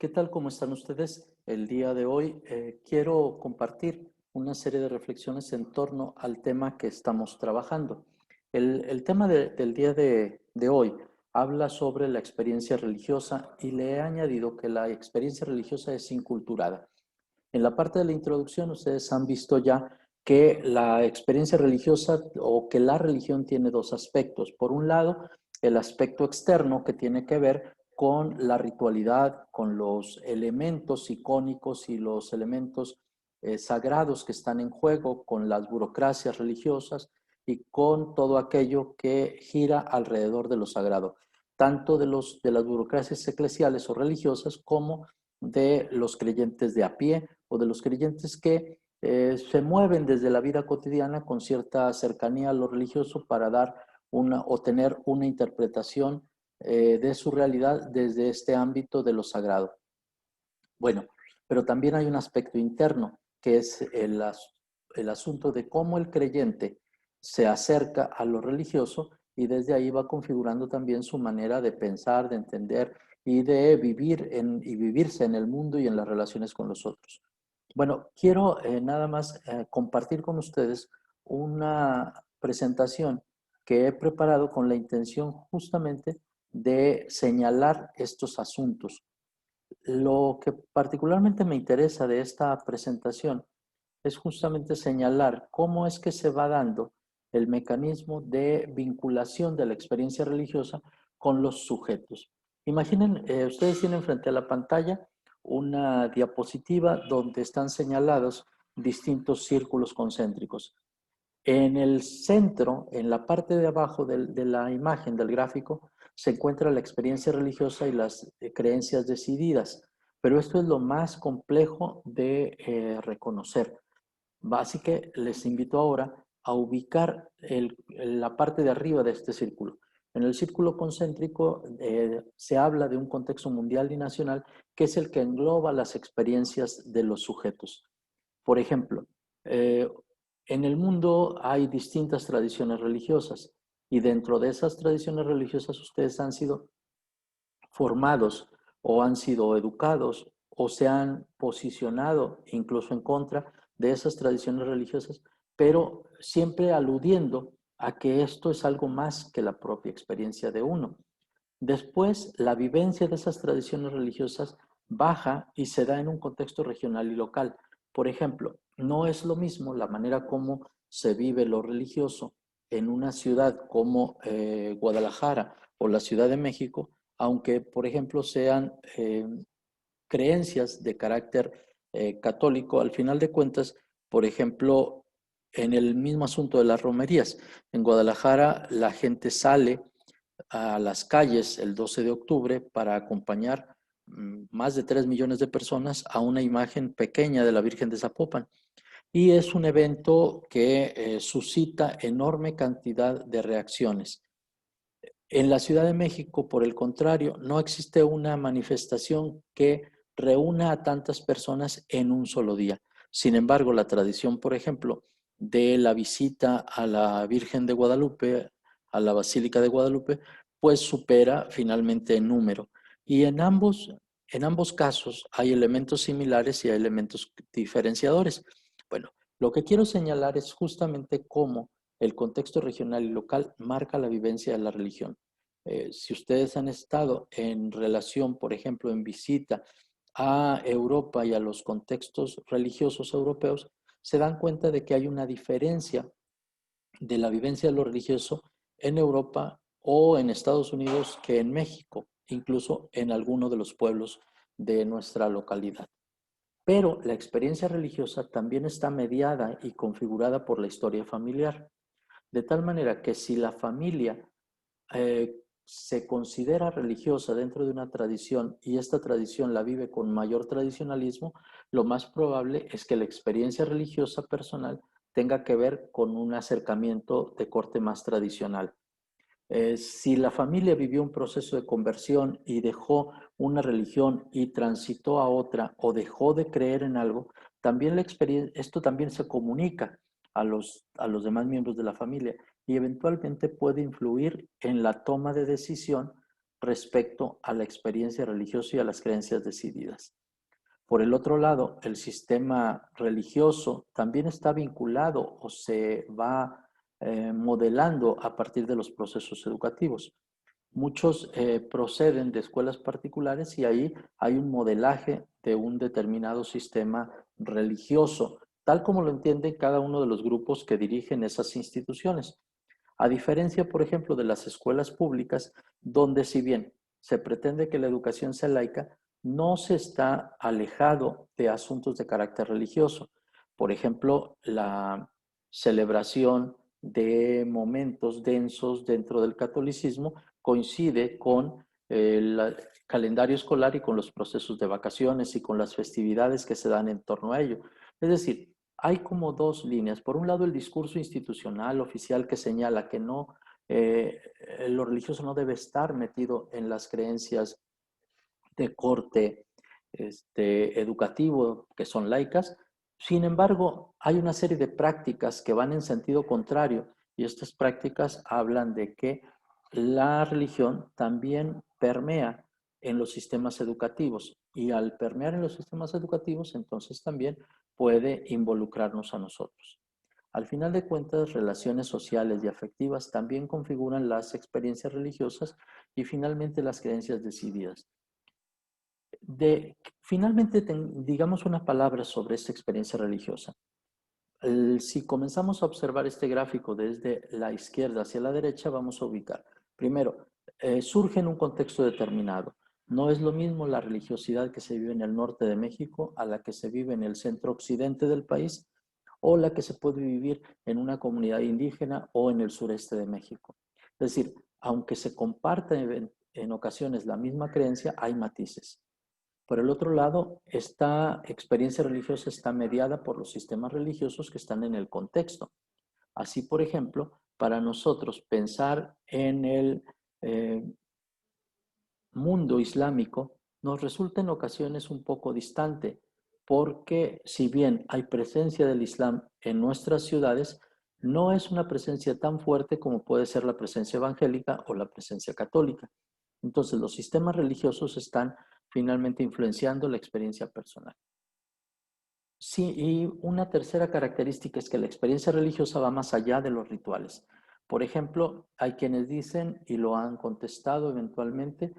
¿Qué tal? ¿Cómo están ustedes? El día de hoy quiero compartir una serie de reflexiones en torno al tema que estamos trabajando. El tema del día de hoy habla sobre la experiencia religiosa y le he añadido que la experiencia religiosa es inculturada. En la parte de la introducción ustedes han visto ya que la experiencia religiosa o que la religión tiene dos aspectos. Por un lado, el aspecto externo que tiene que ver con la ritualidad, con los elementos icónicos y los elementos sagrados que están en juego, con las burocracias religiosas y con todo aquello que gira alrededor de lo sagrado, tanto de las burocracias eclesiales o religiosas como de los creyentes de a pie o de los creyentes que se mueven desde la vida cotidiana con cierta cercanía a lo religioso para dar una o tener una interpretación de su realidad desde este ámbito de lo sagrado. Bueno, pero también hay un aspecto interno, que es el asunto de cómo el creyente se acerca a lo religioso y desde ahí va configurando también su manera de pensar, de entender y de vivir y vivirse en el mundo y en las relaciones con los otros. Bueno, quiero nada más compartir con ustedes una presentación que he preparado con la intención justamente de señalar estos asuntos. Lo que particularmente me interesa de esta presentación es justamente señalar cómo es que se va dando el mecanismo de vinculación de la experiencia religiosa con los sujetos. Imaginen, ustedes tienen frente a la pantalla una diapositiva donde están señalados distintos círculos concéntricos. En el centro, en la parte de abajo de la imagen del gráfico, se encuentra la experiencia religiosa y las creencias decididas, pero esto es lo más complejo de reconocer. Así que les invito ahora a ubicar la parte de arriba de este círculo. En el círculo concéntrico se habla de un contexto mundial y nacional que es el que engloba las experiencias de los sujetos. Por ejemplo, eh, en el mundo hay distintas tradiciones religiosas y dentro de esas tradiciones religiosas ustedes han sido formados o han sido educados o se han posicionado incluso en contra de esas tradiciones religiosas, pero siempre aludiendo a que esto es algo más que la propia experiencia de uno. Después, la vivencia de esas tradiciones religiosas baja y se da en un contexto regional y local. Por ejemplo, no es lo mismo la manera como se vive lo religioso en una ciudad como Guadalajara o la Ciudad de México, aunque, por ejemplo, sean creencias de carácter católico, al final de cuentas, por ejemplo, en el mismo asunto de las romerías. En Guadalajara la gente sale a las calles el 12 de octubre para acompañar más de 3 millones de personas a una imagen pequeña de la Virgen de Zapopan. Y es un evento que suscita enorme cantidad de reacciones. En la Ciudad de México, por el contrario, no existe una manifestación que reúna a tantas personas en un solo día. Sin embargo, la tradición, por ejemplo, de la visita a la Virgen de Guadalupe, a la Basílica de Guadalupe, pues supera finalmente en número. Y en ambos casos hay elementos similares y hay elementos diferenciadores. Bueno, lo que quiero señalar es justamente cómo el contexto regional y local marca la vivencia de la religión. Si ustedes han estado en relación, por ejemplo, en visita a Europa y a los contextos religiosos europeos, se dan cuenta de que hay una diferencia de la vivencia de lo religioso en Europa o en Estados Unidos que en México, incluso en alguno de los pueblos de nuestra localidad. Pero la experiencia religiosa también está mediada y configurada por la historia familiar, de tal manera que si la familia se considera religiosa dentro de una tradición y esta tradición la vive con mayor tradicionalismo, lo más probable es que la experiencia religiosa personal tenga que ver con un acercamiento de corte más tradicional. Si la familia vivió un proceso de conversión y dejó una religión y transitó a otra o dejó de creer en algo, también esto también se comunica a los demás miembros de la familia y eventualmente puede influir en la toma de decisión respecto a la experiencia religiosa y a las creencias decididas. Por el otro lado, el sistema religioso también está vinculado o se va modelando a partir de los procesos educativos. Muchos proceden de escuelas particulares y ahí hay un modelaje de un determinado sistema religioso, tal como lo entiende cada uno de los grupos que dirigen esas instituciones. A diferencia, por ejemplo, de las escuelas públicas, donde si bien se pretende que la educación sea laica, no se está alejado de asuntos de carácter religioso. Por ejemplo, la celebración de momentos densos dentro del catolicismo coincide con el calendario escolar y con los procesos de vacaciones y con las festividades que se dan en torno a ello. Es decir, hay como dos líneas. Por un lado, el discurso institucional oficial que señala que no, lo religioso no debe estar metido en las creencias de corte educativo que son laicas. Sin embargo, hay una serie de prácticas que van en sentido contrario y estas prácticas hablan de que la religión también permea en los sistemas educativos y al permear en los sistemas educativos, entonces también puede involucrarnos a nosotros. Al final de cuentas, relaciones sociales y afectivas también configuran las experiencias religiosas y finalmente las creencias decididas. Finalmente, digamos una palabra sobre esta experiencia religiosa. Si comenzamos a observar este gráfico desde la izquierda hacia la derecha, vamos a ubicar. Primero, surge en un contexto determinado. No es lo mismo la religiosidad que se vive en el norte de México a la que se vive en el centro occidente del país o la que se puede vivir en una comunidad indígena o en el sureste de México. Es decir, aunque se comparte en ocasiones la misma creencia, hay matices. Por el otro lado, esta experiencia religiosa está mediada por los sistemas religiosos que están en el contexto. Así, por ejemplo, para nosotros pensar en el eh, mundo islámico nos resulta en ocasiones un poco distante, porque si bien hay presencia del Islam en nuestras ciudades, no es una presencia tan fuerte como puede ser la presencia evangélica o la presencia católica. Entonces, los sistemas religiosos están finalmente influenciando la experiencia personal. Sí, y una tercera característica es que la experiencia religiosa va más allá de los rituales. Por ejemplo, hay quienes dicen, y lo han contestado eventualmente,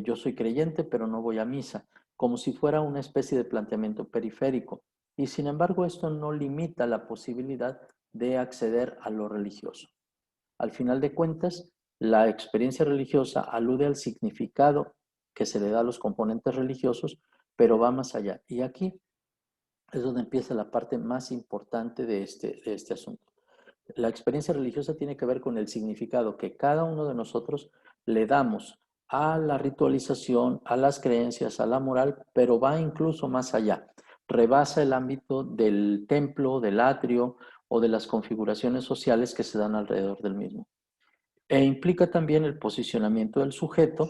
yo soy creyente, pero no voy a misa, como si fuera una especie de planteamiento periférico. Y sin embargo, esto no limita la posibilidad de acceder a lo religioso. Al final de cuentas, la experiencia religiosa alude al significado que se le da a los componentes religiosos, pero va más allá. Y aquí es donde empieza la parte más importante de este asunto. La experiencia religiosa tiene que ver con el significado que cada uno de nosotros le damos a la ritualización, a las creencias, a la moral, pero va incluso más allá. Rebasa el ámbito del templo, del atrio o de las configuraciones sociales que se dan alrededor del mismo. E implica también el posicionamiento del sujeto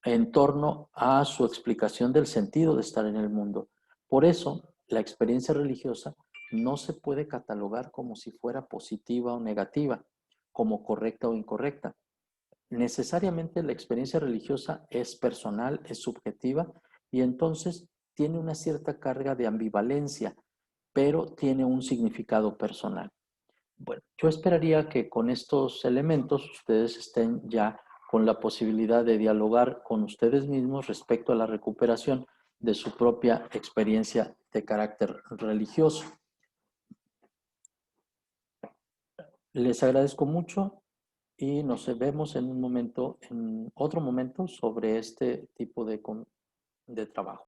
en torno a su explicación del sentido de estar en el mundo. Por eso, la experiencia religiosa no se puede catalogar como si fuera positiva o negativa, como correcta o incorrecta. Necesariamente la experiencia religiosa es personal, es subjetiva y entonces tiene una cierta carga de ambivalencia, pero tiene un significado personal. Bueno, yo esperaría que con estos elementos ustedes estén ya con la posibilidad de dialogar con ustedes mismos respecto a la recuperación de su propia experiencia de carácter religioso. Les agradezco mucho y nos vemos en un momento, en otro momento sobre este tipo de trabajo.